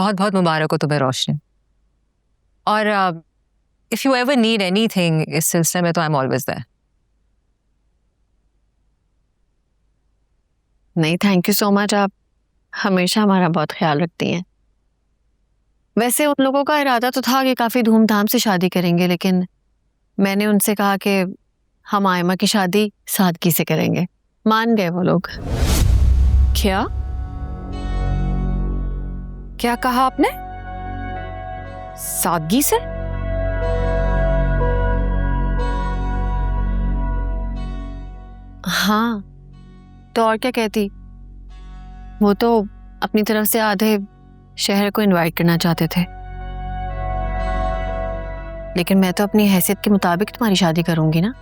बहुत बहुत मुबारक हो तुम्हें रोशनी। और if you ever need anything इस सिलसिले में तो आई एम ऑलवेज देयर। नहीं, थैंक यू सो मच। आप हमेशा हमारा बहुत ख्याल रखती हैं। वैसे उन लोगों का इरादा तो था कि काफ़ी धूमधाम से शादी करेंगे, लेकिन मैंने उनसे कहा कि हम आयमा की शादी सादगी से करेंगे। मान गए वो लोग। क्या क्या कहा आपने? सादगी से? हाँ, तो और क्या कहती। वो तो अपनी तरफ से आधे शहर को इनवाइट करना चाहते थे, लेकिन मैं तो अपनी हैसियत के मुताबिक तुम्हारी शादी करूंगी ना।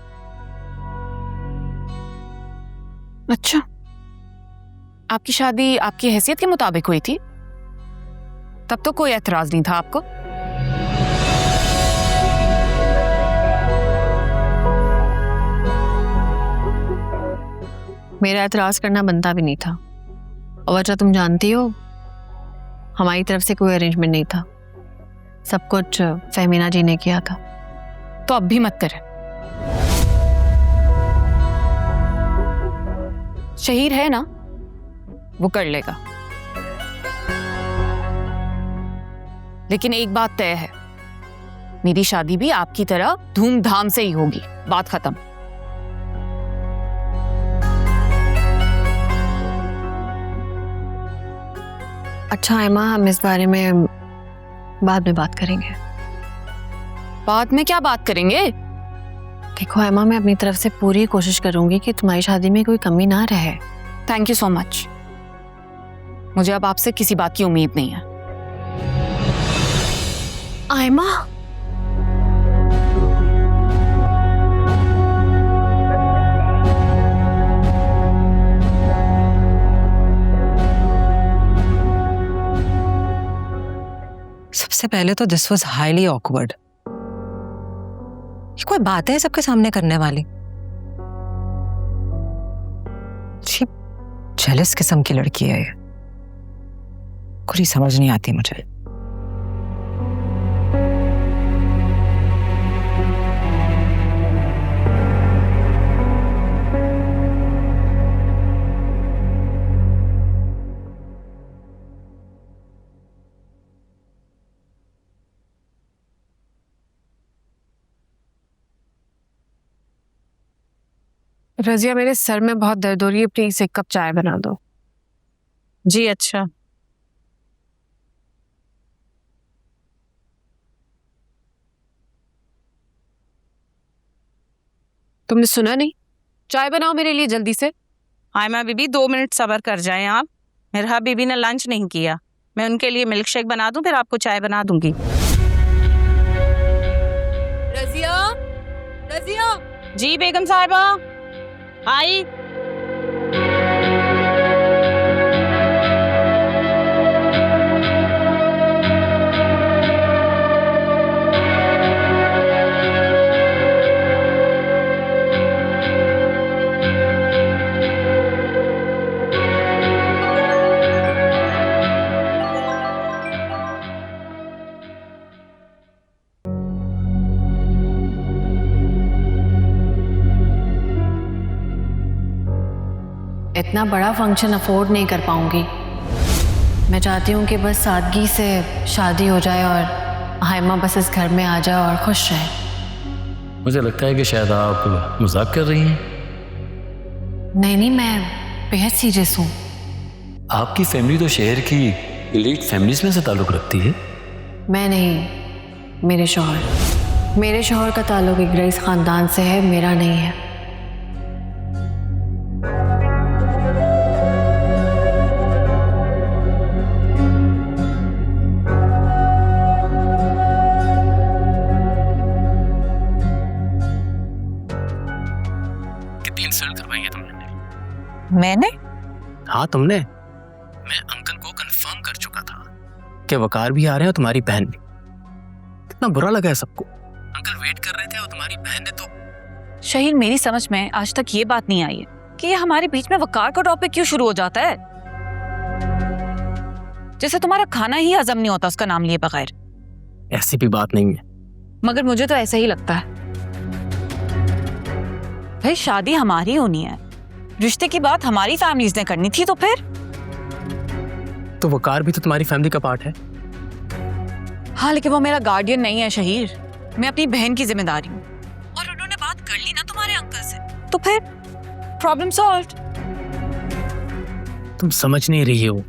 अच्छा, आपकी शादी आपकी हैसियत के मुताबिक हुई थी? तब तो कोई एतराज नहीं था आपको? मेरा एतराज करना बनता भी नहीं था। और वजह तुम जानती हो, हमारी तरफ से कोई अरेंजमेंट नहीं था। सब कुछ फहमीना जी ने किया था। तो अब भी मत करें। शहीर है ना, वो कर लेगा। लेकिन एक बात तय है, मेरी शादी भी आपकी तरह धूमधाम से ही होगी। बात खत्म। अच्छा आयमा, हम इस बारे में बाद में बात करेंगे। बाद में क्या बात करेंगे? देखो आयमा, मैं अपनी तरफ से पूरी कोशिश करूंगी कि तुम्हारी शादी में कोई कमी ना रहे। Thank you so much. मुझे अब आपसे किसी बात की उम्मीद नहीं है। आयमा, सबसे पहले तो दिस वाज हाईली ऑकवर्ड। ये कोई बात है सबके सामने करने वाली? जेलस किस्म की लड़की है ये, कुछ समझ नहीं आती मुझे। रजिया, मेरे सर में बहुत दर्द हो रही है, प्लीज एक कप चाय बना दो। जी अच्छा। तुमने सुना नहीं? चाय बनाओ मेरे लिए जल्दी से। आयमा बीबी 2 मिनट सब्र कर जाएं आप। मेरा बीबी ने लंच नहीं किया, मैं उनके लिए मिल्क शेक बना दूं, फिर आपको चाय बना दूंगी। रजिया, रजिया। जी बेगम साहिबा, आई। इतना बड़ा फंक्शन अफोर्ड नहीं कर पाऊंगी। मैं चाहती हूँ कि बस सादगी से शादी हो जाए और आयमा बस इस घर में आ जाए और खुश रहे। मुझे लगता है कि शायद आप मजाक कर रही हैं। नहीं नहीं, मैं बेहद सीरियस हूँ। आपकी फैमिली तो शहर की एलीट फैमिलीज में से ताल्लुक़ रखती है। मैं नहीं, मेरे शौहर का ताल्लुक एक रईस खानदान से है, मेरा नहीं है। कितनी इंसल्ट करवाई है तुमने? मैंने? हाँ तुमने। मैं अंकल को कंफर्म कर चुका था कि वकार भी आ रहे हैं और तुम्हारी बहन भी। कितना बुरा लगा है सबको। अंकल वेट कर रहे थे और तुम्हारी बहन ने तो। शहीर, मेरी समझ में आज तक ये बात नहीं आई है कि ये हमारे बीच में वकार का टॉपिक क्यों शुरू हो जाता है। जैसे तुम्हारा खाना ही हजम नहीं होता उसका नाम लिए बगैर। ऐसी भी बात नहीं है। मगर मुझे तो ऐसा ही लगता है। भाई शादी हमारी होनी है, रिश्ते की बात हमारी फैमिलीज ने करनी थी, तो फिर तो वकार भी तो तुम्हारी फैमिली का पार्ट है। हाँ, लेकिन वो मेरा गार्डियन नहीं है शहीर, मैं अपनी बहन की जिम्मेदारी हूँ। और उन्होंने बात कर ली ना तुम्हारे अंकल से, तो फिर प्रॉब्लम सॉल्व्ड। तुम समझ नहीं रही हो।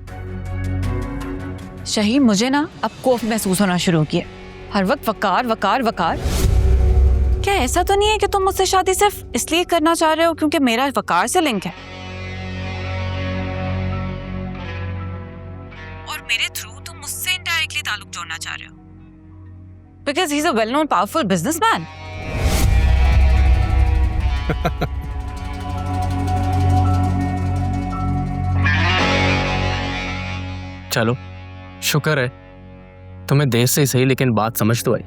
शहीर, मुझे ना अब खौफ महसूस होना शुरू किया। हर वक्त वकार वकार वकार। क्या ऐसा तो नहीं है कि तुम मुझसे शादी सिर्फ इसलिए करना चाह रहे हो क्योंकि मेरा वकार से लिंक है, और मेरे थ्रू तुम मुझसे इनडायरेक्टली ताल्लुक जोड़ना चाह रहे हो? Because he is a well known powerful businessman. चलो शुक्र है तुम्हें देर से ही सही, लेकिन बात समझ तो आई।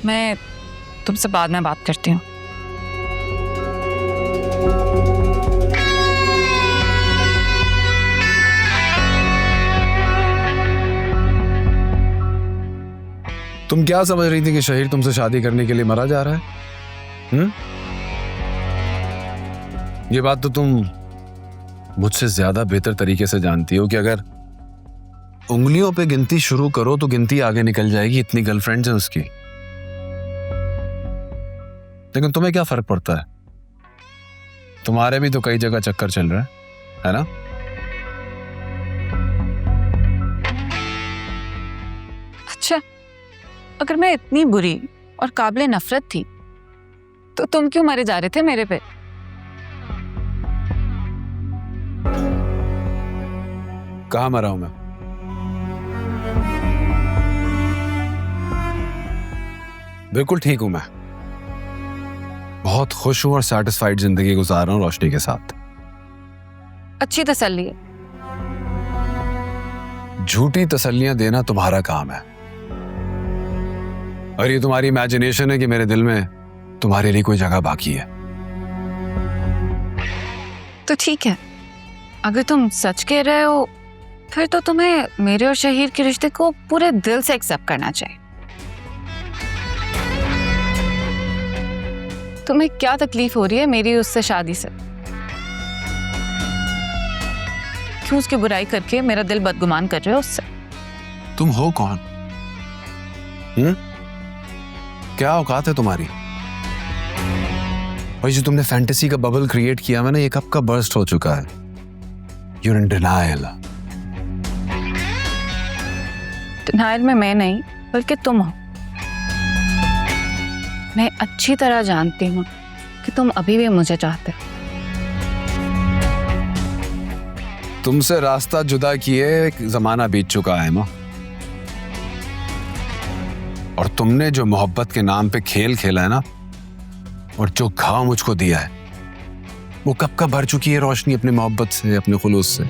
मैं तुमसे बाद में बात करती हूँ। तुम क्या समझ रही थी कि शहीर तुमसे शादी करने के लिए मरा जा रहा है? ये बात तो तुम मुझसे ज्यादा बेहतर तरीके से जानती हो कि अगर उंगलियों पे गिनती शुरू करो तो गिनती आगे निकल जाएगी। इतनी गर्लफ्रेंड्स हैं उसकी। लेकिन तुम्हें क्या फर्क पड़ता है? तुम्हारे भी तो कई जगह चक्कर चल रहा है ना? अच्छा, अगर मैं इतनी बुरी और काबिले नफरत थी तो तुम क्यों मरे जा रहे थे मेरे पे? कहाँ मरा हूं मैं? बिल्कुल ठीक हूं मैं। बहुत खुश हूं और सैटिस्फाइड जिंदगी गुजार रहा हूं रोशनी के साथ। अच्छी तसल्ली है। झूठी तसल्लियां देना तुम्हारा काम है, और ये तुम्हारी इमेजिनेशन है कि मेरे दिल में तुम्हारे लिए कोई जगह बाकी है। तो ठीक है, अगर तुम सच कह रहे हो फिर तो तुम्हें मेरे और शहीर के रिश्ते को पूरे दिल से एक्सेप्ट करना चाहिए। तुम्हें क्या तकलीफ हो रही है मेरी उससे शादी से? क्यों उसकी बुराई करके मेरा दिल बदगुमान कर रहे हो उससे? तुम हो कौन? क्या औकात है तुम्हारी? और जो तुमने फैंटेसी का बबल क्रिएट किया है ना, ये कब का बर्स्ट हो चुका है। You're in denial. डिनायल में मैं नहीं बल्कि तुम हो। मैं अच्छी तरह जानती हूँ कि तुम अभी भी मुझे चाहते हो। तुमसे रास्ता जुदा किए एक जमाना बीत चुका है माँ, और तुमने जो मोहब्बत के नाम पे खेल खेला है ना, और जो घाव मुझको दिया है, वो कब का भर चुकी है रोशनी अपनी मोहब्बत से, अपने खुलूस से।